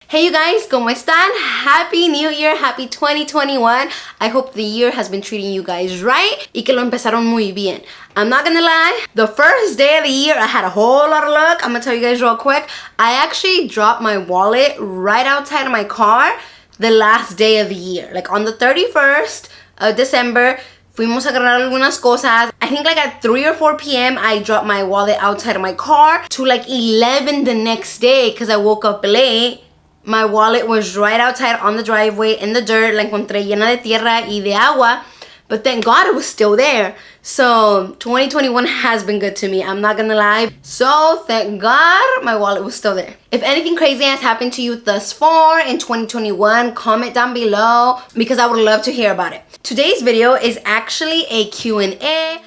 Hey you guys, ¿cómo están? Happy New Year, happy 2021. I hope the year has been treating you guys right y que lo empezaron muy bien. I'm not gonna lie, the first day of the year I had a whole lot of luck. I'm gonna tell you guys real quick. I actually dropped my wallet right outside of my car the last day of the year. Like on the 31st of December, fuimos a agarrar algunas cosas. I think like at 3 or 4 p.m. I dropped my wallet outside of my car to like 11 the next day because I woke up late. My wallet was right outside on the driveway in the dirt. La encontré llena de tierra y de agua. But thank God it was still there. So 2021 has been good to me. I'm not gonna lie. So thank God my wallet was still there. If anything crazy has happened to you thus far in 2021, comment down below because I would love to hear about it. Today's video is actually a Q&A.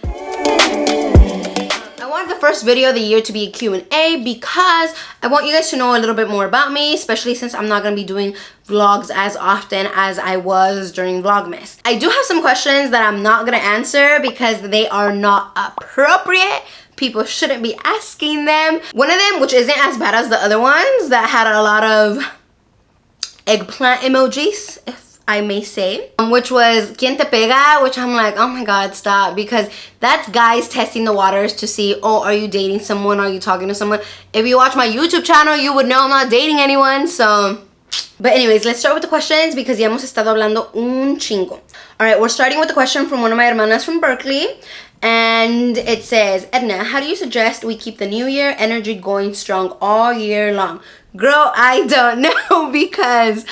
I wanted the first video of the year to be a Q&A because I want you guys to know a little bit more about me, especially since I'm not going to be doing vlogs as often as I was during Vlogmas. I do have some questions that I'm not going to answer because they are not appropriate. People shouldn't be asking them. One of them, which isn't as bad as the other ones, that had a lot of eggplant emojis, if I may say, which was ¿Quién te pega? Which I'm like, oh my God, stop, because that's guys testing the waters to see, oh, are you dating someone? Are you talking to someone? If you watch my YouTube channel, you would know I'm not dating anyone, so. But anyways, let's start with the questions because ya hemos estado hablando un chingo. All right, we're starting with a question from one of my hermanas from Berkeley. And it says, Edna, how do you suggest we keep the new year energy going strong all year long? Girl, I don't know because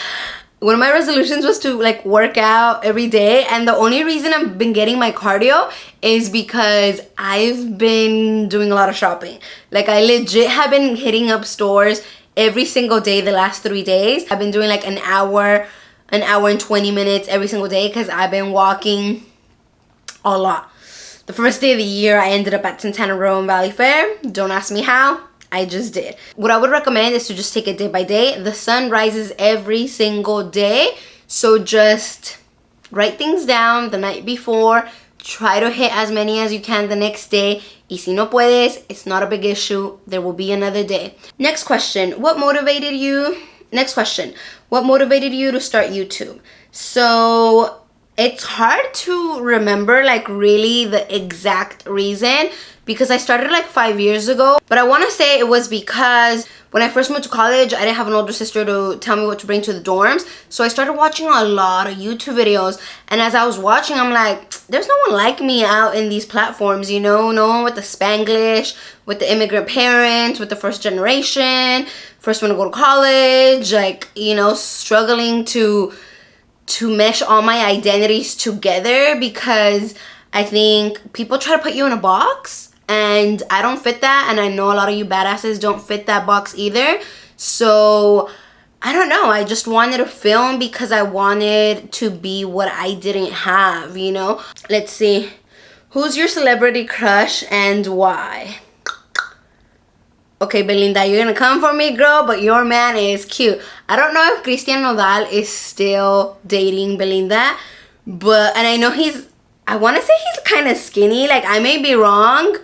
one of my resolutions was to like work out every day, and the only reason I've been getting my cardio is because I've been doing a lot of shopping. Like I legit have been hitting up stores every single day the last 3 days. I've been doing like an hour and 20 minutes every single day because I've been walking a lot. The first day of the year I ended up at Santana Row and Valley Fair. Don't ask me how. I just did. What I would recommend is to just take it day by day. The sun rises every single day. So just write things down the night before. Try to hit as many as you can the next day. Y si no puedes, it's not a big issue. There will be another day. Next question. What motivated you? Next question. What motivated you to start YouTube? So it's hard to remember like really the exact reason because I started like 5 years ago. But I want to say it was because when I first moved to college, I didn't have an older sister to tell me what to bring to the dorms. So I started watching a lot of YouTube videos. And as I was watching, I'm like, there's no one like me out in these platforms, you know? No one with the Spanglish, with the immigrant parents, with the first generation, first one to go to college, like, you know, struggling to mesh all my identities together because I think people try to put you in a box. And I don't fit that, and I know a lot of you badasses don't fit that box either. So, I don't know. I just wanted to film because I wanted to be what I didn't have, you know? Let's see. Who's your celebrity crush and why? Okay, Belinda, you're gonna come for me, girl, but your man is cute. I don't know if Christian Nodal is still dating Belinda, and I know I want to say he's kind of skinny. Like, I may be wrong.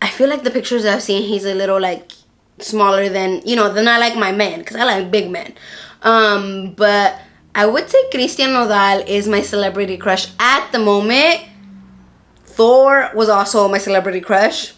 I feel like the pictures I've seen, he's a little, like, smaller than, you know, than I like my men, because I like big men. But I would say Christian Nodal is my celebrity crush at the moment. Thor was also my celebrity crush.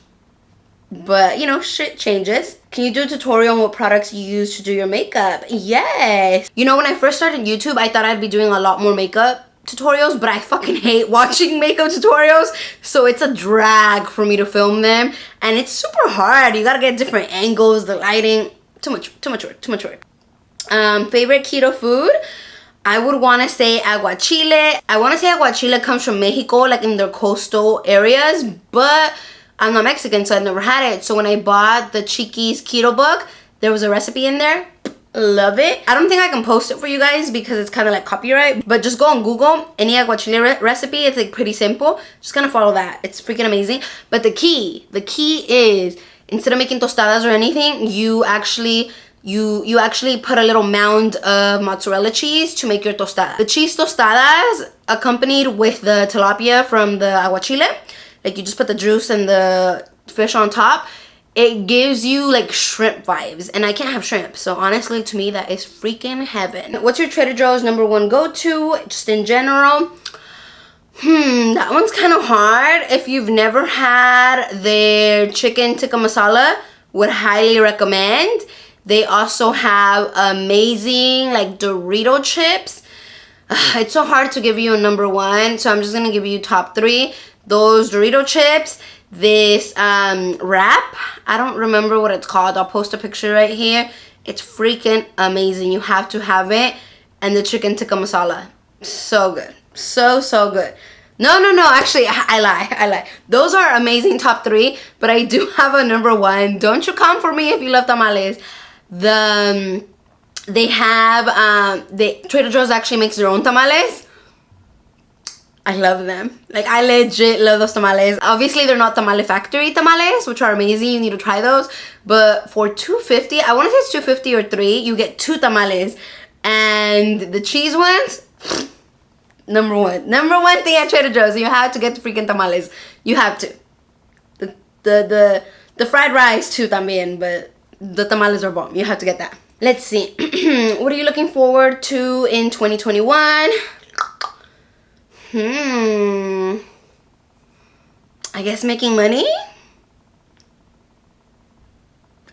But, you know, shit changes. Can you do a tutorial on what products you use to do your makeup? Yes. You know, when I first started YouTube, I thought I'd be doing a lot more makeup tutorials, but I fucking hate watching makeup tutorials, so it's a drag for me to film them, and it's super hard. You gotta get different angles, the lighting, too much work. Favorite keto food? I would want to say aguachile. I want to say aguachile comes from Mexico, like in their coastal areas, but I'm not Mexican, so I've never had it. So when I bought the Chiquis keto book, there was a recipe in there. Love it. I don't think I can post it for you guys because it's kind of like copyright, but just go on Google any aguachile recipe. It's like pretty simple. Just gonna follow that. It's freaking amazing. But the key is instead of making tostadas or anything, you actually put a little mound of mozzarella cheese to make your tostada. The cheese tostadas accompanied with the tilapia from the aguachile. Like you just put the juice and the fish on top. it gives you like shrimp vibes, and I can't have shrimp, so honestly to me that is freaking heaven. What's your Trader Joe's #1 go-to just in general? That one's kind of hard. If you've never had their chicken tikka masala, would highly recommend. They also have amazing like Dorito chips. It's so hard to give you a #1, so I'm just gonna give you top 3. Those Dorito chips, this wrap, I don't remember what it's called, I'll post a picture right here. It's freaking amazing, you have to have it. And the chicken tikka masala, so good, so good. No, actually I lie. Those are amazing top 3, but I do have a #1. Don't you come for me if you love tamales. They have Trader Joe's actually makes their own tamales. I love them. Like, I legit love those tamales. Obviously, they're not Tamale Factory tamales, which are amazing. You need to try those. But for $2.50, I want to say it's $2.50 or $3, you get 2 tamales. And the cheese ones, #1 thing at Trader Joe's. You have to get the freaking tamales. You have to. The fried rice too también, but the tamales are bomb. You have to get that. Let's see. What are you looking forward to in 2021? I guess making money?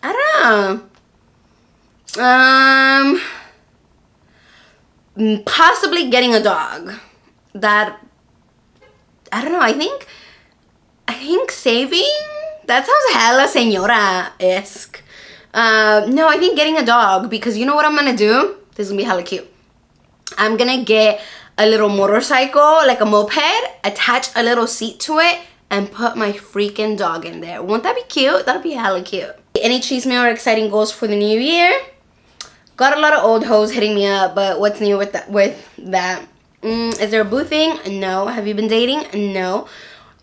I don't know. Possibly getting a dog. That, I don't know, I think saving? That sounds hella señora-esque. No, I think getting a dog, because you know what I'm gonna do? This is gonna be hella cute. I'm gonna get a little motorcycle, like a moped, attach a little seat to it, and put my freaking dog in there. Won't that be cute? That'll be hella cute. Any cheese meal or exciting goals for the new year? Got a lot of old hoes hitting me up, but what's new with that? Is there a boo thing? No. Have you been dating? No.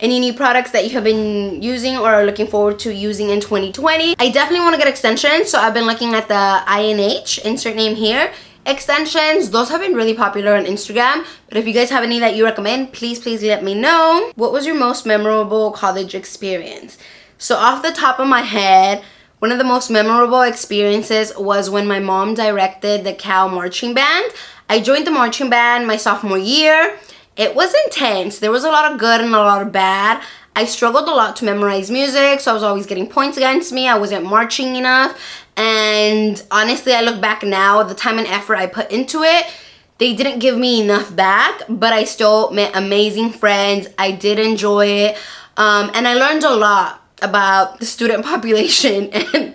Any new products that you have been using or are looking forward to using in 2020? I definitely want to get extensions, so I've been looking at the INH, insert name here, extensions. Those have been really popular on Instagram, but if you guys have any that you recommend, please let me know. What was your most memorable college experience? So off the top of my head, one of the most memorable experiences was when my mom directed the Cal marching band. I joined the marching band my sophomore year. It was intense. There was a lot of good and a lot of bad. I struggled a lot to memorize music, so I was always getting points against me. I wasn't marching enough. And honestly, I look back now, the time and effort I put into it, they didn't give me enough back, but I still met amazing friends. I did enjoy it. And I learned a lot about the student population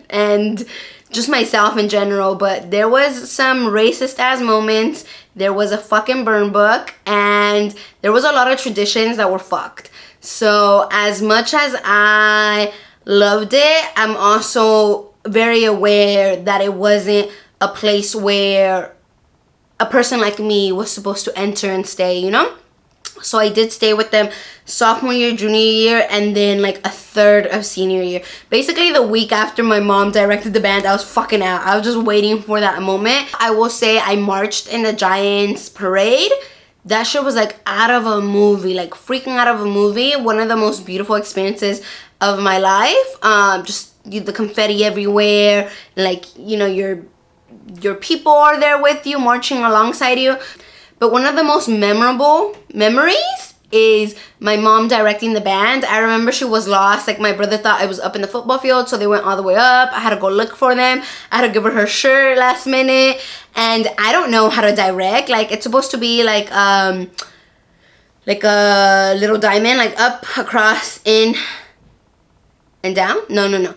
and just myself in general, but there was some racist ass moments. There was a fucking burn book, and there was a lot of traditions that were fucked. So as much as I loved it, I'm also very aware that it wasn't a place where a person like me was supposed to enter and stay, you know? So I did stay with them sophomore year, junior year, and then like a third of senior year. Basically the week after my mom directed the band, I was fucking out. I was just waiting for that moment. I will say I marched in the Giants parade. That shit was like out of a movie, like freaking out of a movie. One of the most beautiful experiences of my life. Just the confetti everywhere, like, you know, your people are there with you, marching alongside you. But one of the most memorable memories is my mom directing the band. I remember she was lost. Like, my brother thought I was up in the football field, so they went all the way up. I had to go look for them. I had to give her shirt last minute. And I don't know how to direct. Like, it's supposed to be like a little diamond, like up, across, in, and down. No.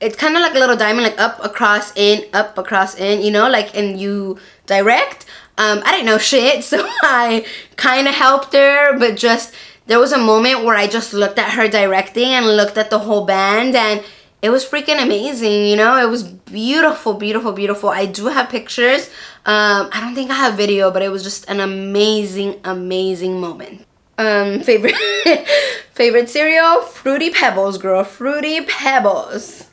It's kind of like a little diamond, like up, across, in, you know, like, and you direct. I didn't know shit, so I kind of helped her, but just, there was a moment where I just looked at her directing and looked at the whole band, and it was freaking amazing, you know? It was beautiful, beautiful, beautiful. I do have pictures. I don't think I have video, but it was just an amazing, amazing moment. Favorite favorite cereal? Fruity Pebbles, girl. Fruity Pebbles.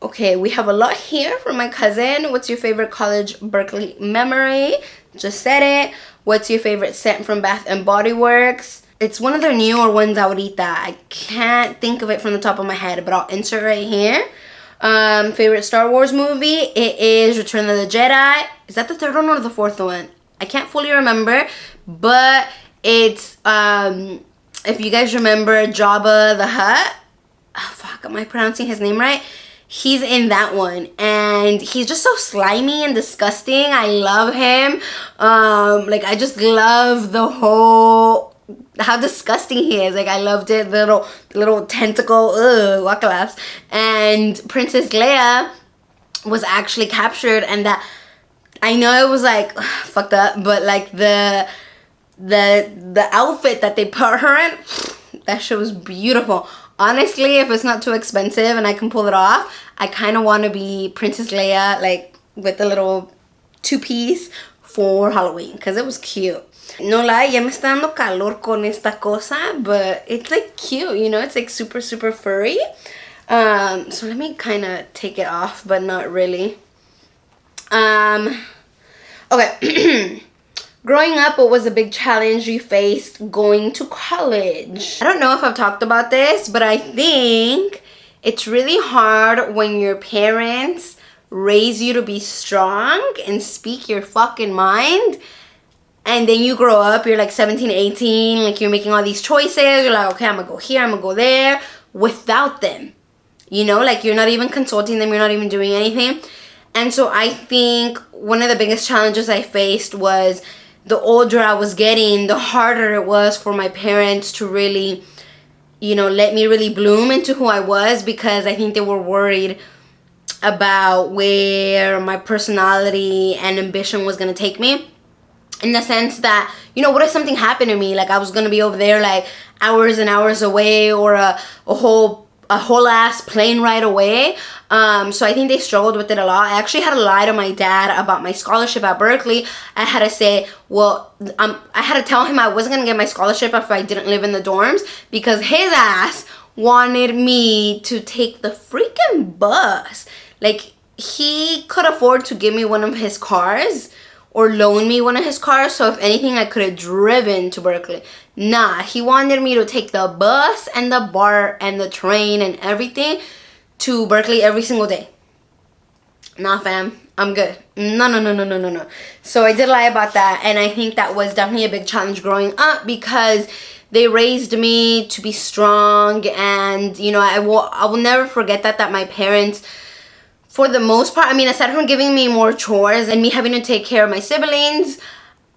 Okay, we have a lot here from my cousin. What's your favorite college Berkeley memory? Just said it. What's your favorite scent from Bath and Body Works? It's one of their newer ones, ahorita. I can't think of it from the top of my head, but I'll insert right here. Favorite Star Wars movie? It is Return of the Jedi. Is that the third one or the fourth one? I can't fully remember, but it's, if you guys remember Jabba the Hutt. Oh, fuck, am I pronouncing his name right? He's in that one, and he's just so slimy and disgusting. I love him. Like, I just love the whole, how disgusting he is. Like, I loved it. The little tentacle, ugh, wakalas. And Princess Leia was actually captured, and that, I know it was like fucked up, but like the outfit that they put her in, that shit was beautiful. Honestly, if it's not too expensive and I can pull it off, I kind of want to be Princess Leia, like with the little two-piece for Halloween, because it was cute. No lie, ya me está dando calor con esta cosa, but it's like cute, you know, it's like super, super furry. So let me kind of take it off, but not really. Okay. Growing up, what was a big challenge you faced going to college? I don't know if I've talked about this, but I think it's really hard when your parents raise you to be strong and speak your fucking mind. And then you grow up, you're like 17, 18, like you're making all these choices. You're like, okay, I'm gonna go here, I'm gonna go there, without them. You know, like you're not even consulting them, you're not even doing anything. And so I think one of the biggest challenges I faced was, the older I was getting, the harder it was for my parents to really, you know, let me really bloom into who I was, because I think they were worried about where my personality and ambition was going to take me. In the sense that, you know, what if something happened to me? Like, I was going to be over there like hours and hours away, or a whole ass plane ride away. So I think they struggled with it a lot. I actually had to lie to my dad about my scholarship at Berkeley. I had to say, well, I had to tell him I wasn't gonna get my scholarship if I didn't live in the dorms, because his ass wanted me to take the freaking bus. Like, he could afford to give me one of his cars or loan me one of his cars, so if anything I could have driven to Berkeley. Nah, he wanted me to take the bus and the BART and the train and everything to Berkeley every single day. Nah, fam, I'm good. No. So I did lie about that, and I think that was definitely a big challenge growing up, because they raised me to be strong. And, you know, I will never forget that my parents, for the most part, I mean, aside from giving me more chores and me having to take care of my siblings,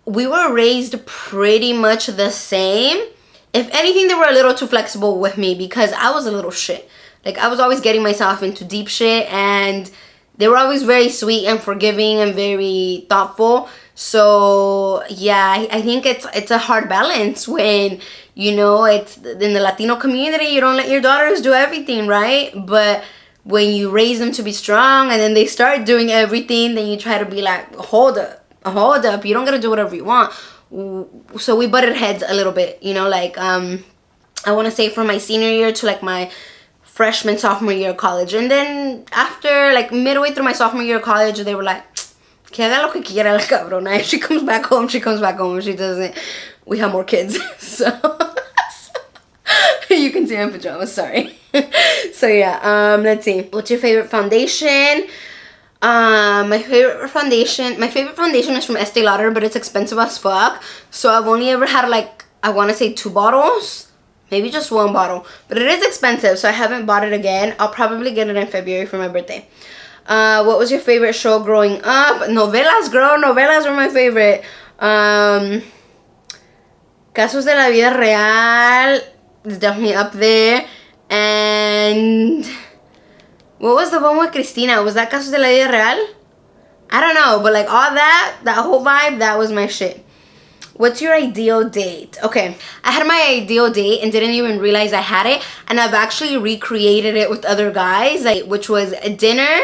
we were raised pretty much the same. If anything, they were a little too flexible with me, because I was a little shit. Like, I was always getting myself into deep shit, and they were always very sweet and forgiving and very thoughtful. So yeah, I think it's a hard balance when, you know, it's in the Latino community, you don't let your daughters do everything, right? But when you raise them to be strong and then they start doing everything, then you try to be like, hold up, you don't gotta do whatever you want. So we butted heads a little bit, you know, like, I want to say from my senior year to like my freshman, sophomore year of college. And then after, like, midway through my sophomore year of college, they were like, que haga lo que quiera la cabrona. If she comes back home, she comes back home. If she doesn't, we have more kids. So you can see my pajamas, sorry. So yeah, let's see. What's your favorite foundation? My favorite foundation is from Estee Lauder, but it's expensive as fuck. So I've only ever had, like, I want to say 2 bottles. Maybe just 1 bottle. But it is expensive, so I haven't bought it again. I'll probably get it in February for my birthday. What was your favorite show growing up? Novelas, girl. Novelas were my favorite. Casos de la Vida Real is definitely up there. And what was the one with Cristina? Was that Casos de la Vida Real? I don't know, but like all that whole vibe, that was my shit. What's your ideal date? Okay, I had my ideal date and didn't even realize I had it. And I've actually recreated it with other guys, like, which was a dinner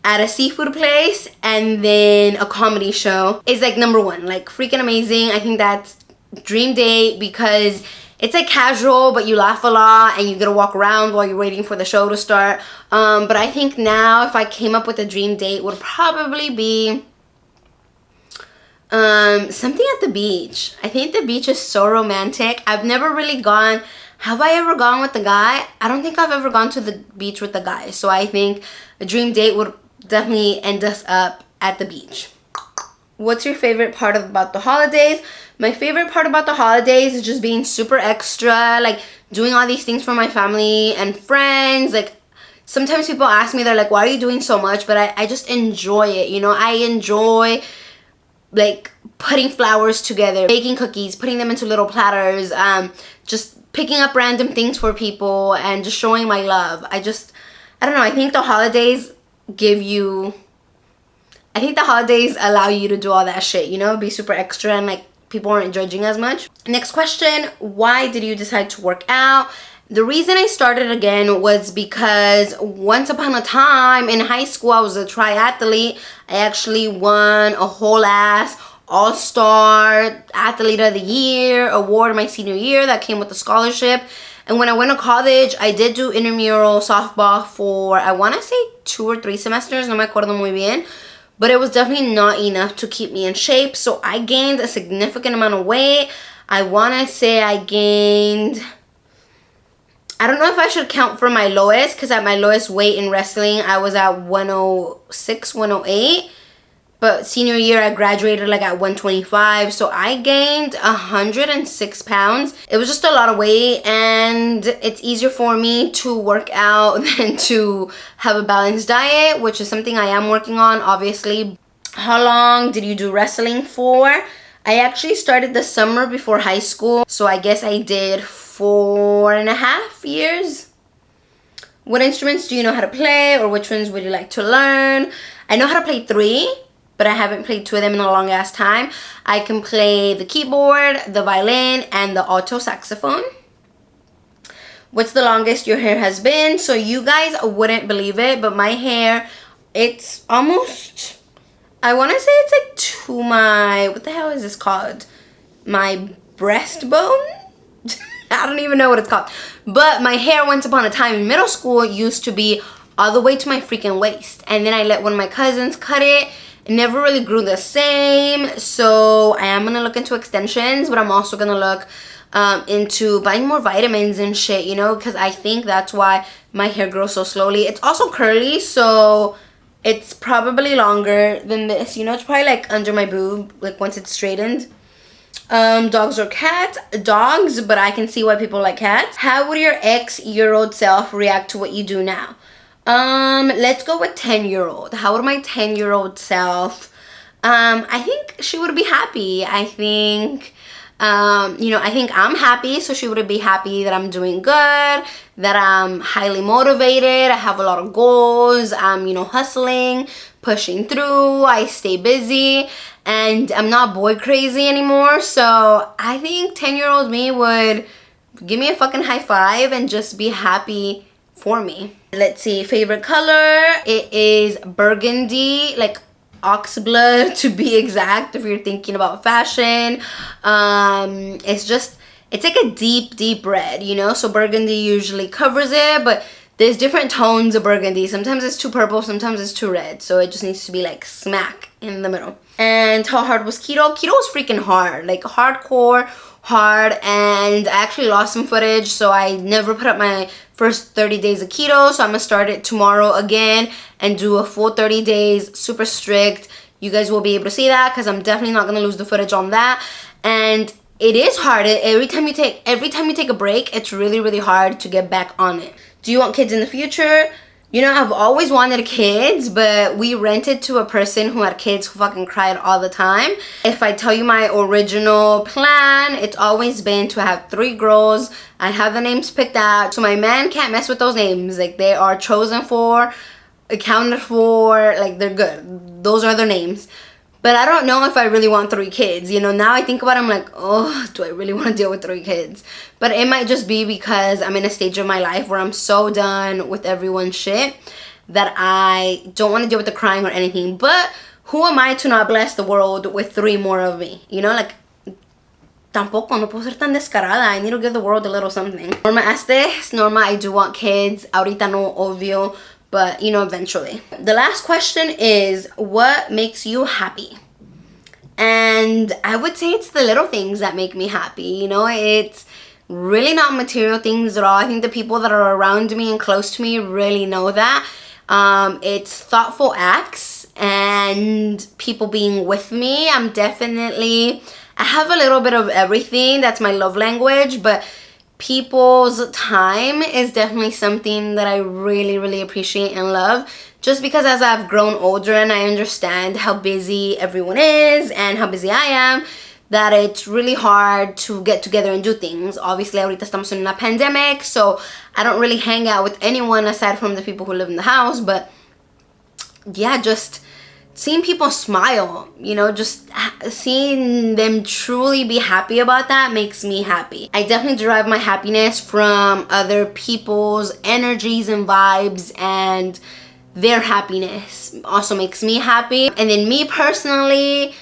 at a seafood place and then a comedy show. Is like number 1, like freaking amazing. I think that's dream date, because it's like casual, but you laugh a lot and you get to walk around while you're waiting for the show to start. But I think now if I came up with a dream date, would probably be Something at the beach. I think the beach is so romantic. I've never really gone. Have I ever gone with the guy? I don't think I've ever gone to the beach with the guy. So I think a dream date would definitely end us up at the beach. What's your favorite part about the holidays? My favorite part about the holidays is just being super extra, like doing all these things for my family and friends. Like sometimes people ask me, they're like, why are you doing so much? But I just enjoy it, you know. I enjoy like putting flowers together, baking cookies, putting them into little platters, just picking up random things for people and just showing my love. I don't know, I think the holidays allow you to do all that shit, you know, be super extra and like people aren't judging as much. Next question, why did you decide to work out? The reason I started again was because once upon a time in high school, I was a triathlete. I actually won a whole ass all-star athlete of the year award my senior year that came with a scholarship. And when I went to college, I did do intramural softball for, I want to say 2 or 3 semesters, no me acuerdo muy bien. But it was definitely not enough to keep me in shape. So I gained a significant amount of weight. I want to say I gained, I don't know if I should count for my lowest, because at my lowest weight in wrestling, I was at 106, 108. But senior year, I graduated like at 125. So I gained 106 pounds. It was just a lot of weight, and it's easier for me to work out than to have a balanced diet, which is something I am working on, obviously. How long did you do wrestling for? I actually started the summer before high school. So I guess I did 4.5 years. What instruments do you know how to play, or which ones would you like to learn? I know how to play 3. But I haven't played 2 of them in a long ass time. I can play the keyboard, the violin, and the alto saxophone. What's the longest your hair has been? So you guys wouldn't believe it, but my hair, it's almost, I want to say it's like to my, what the hell is this called? My breastbone? I don't even know what it's called. But my hair once upon a time in middle school used to be all the way to my freaking waist. And then I let one of my cousins cut it. It never really grew the same, so I am going to look into extensions, but I'm also going to look into buying more vitamins and shit, you know, because I think that's why my hair grows so slowly. It's also curly, so it's probably longer than this, you know. It's probably like under my boob, like once it's straightened. Dogs or cats? Dogs, but I can see why people like cats. How would your ex-year-old self react to what you do now? Let's go with 10-year-old. How would my 10-year-old self? I think she would be happy. I think, you know, I think I'm happy, so she would be happy that I'm doing good, that I'm highly motivated, I have a lot of goals, I'm, you know, hustling, pushing through, I stay busy, and I'm not boy crazy anymore. So I think 10-year-old me would give me a fucking high five and just be happy for me. Let's see, favorite color, it is burgundy, like ox blood to be exact, if you're thinking about fashion. It's like a deep red, you know, so burgundy usually covers it, but there's different tones of burgundy. Sometimes it's too purple, sometimes it's too red, so it just needs to be like smack in the middle. And how hard was keto? Keto was freaking hard, like hardcore hard, and I actually lost some footage, so I never put up my first 30 days of keto. So I'm gonna start it tomorrow again and do a full 30 days, super strict. You guys will be able to see that, because I'm definitely not gonna lose the footage on that. And it is hard. Every time you take a break, it's really hard to get back on it. Do you want kids in the future? You know, I've always wanted kids, but we rented to a person who had kids who fucking cried all the time. If I tell you my original plan, it's always been to have 3 girls. I have the names picked out, so my man can't mess with those names. Like, they are chosen for, accounted for, like, they're good. Those are their names. But I don't know if I really want 3 kids. You know, now I think about it, I'm like, oh, do I really want to deal with 3 kids? But it might just be because I'm in a stage of my life where I'm so done with everyone's shit that I don't want to deal with the crying or anything. But who am I to not bless the world with 3 more of me? You know, like, tampoco, no puedo ser tan descarada. I need to give the world a little something. Norma asked this. Norma, I do want kids. Ahorita no, obvio. But, you know, eventually. The last question is, what makes you happy? And I would say it's the little things that make me happy. You know, it's really not material things at all. I think the people that are around me and close to me really know that. It's thoughtful acts and people being with me. I have a little bit of everything. That's my love language, but people's time is definitely something that I really, really appreciate and love. Just because as I've grown older and I understand how busy everyone is and how busy I am, that it's really hard to get together and do things. Obviously, ahorita estamos en una pandemic, so I don't really hang out with anyone aside from the people who live in the house. But yeah, just seeing people smile, you know, just seeing them truly be happy about that makes me happy. I definitely derive my happiness from other people's energies and vibes, and their happiness also makes me happy. And then me personally,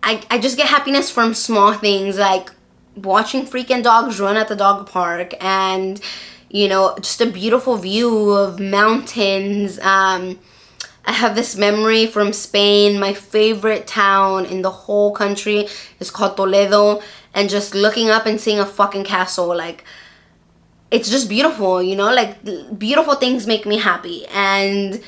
I just get happiness from small things like watching freaking dogs run at the dog park, and you know, just a beautiful view of mountains. I have this memory from Spain. My favorite town in the whole country is called Toledo, and just looking up and seeing a fucking castle, like, it's just beautiful, you know? Like, beautiful things make me happy. And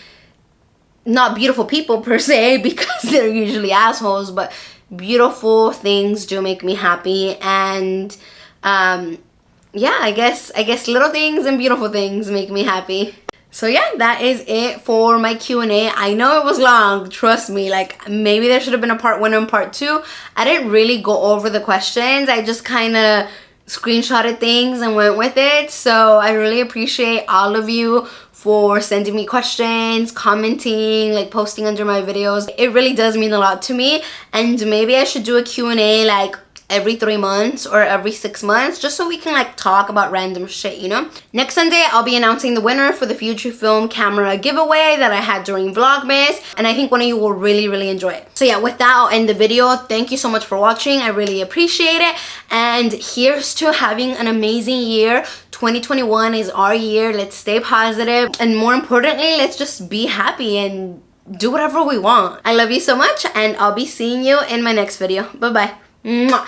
not beautiful people per se, because they're usually assholes, but beautiful things do make me happy. And yeah, I guess little things and beautiful things make me happy. So yeah, that is it for my Q&A. I know it was long, trust me. Like, maybe there should have been a part 1 and part 2. I didn't really go over the questions. I just kind of screenshotted things and went with it. So I really appreciate all of you for sending me questions, commenting, like posting under my videos. It really does mean a lot to me. And maybe I should do a Q&A like every 3 months or every 6 months, just so we can like talk about random shit, you know? Next Sunday, I'll be announcing the winner for the Fujifilm camera giveaway that I had during Vlogmas, and I think one of you will really, really enjoy it. So yeah, with that, I'll end the video. Thank you so much for watching. I really appreciate it. And here's to having an amazing year. 2021 is our year. Let's stay positive. And more importantly, let's just be happy and do whatever we want. I love you so much, and I'll be seeing you in my next video. Bye-bye. Mwah.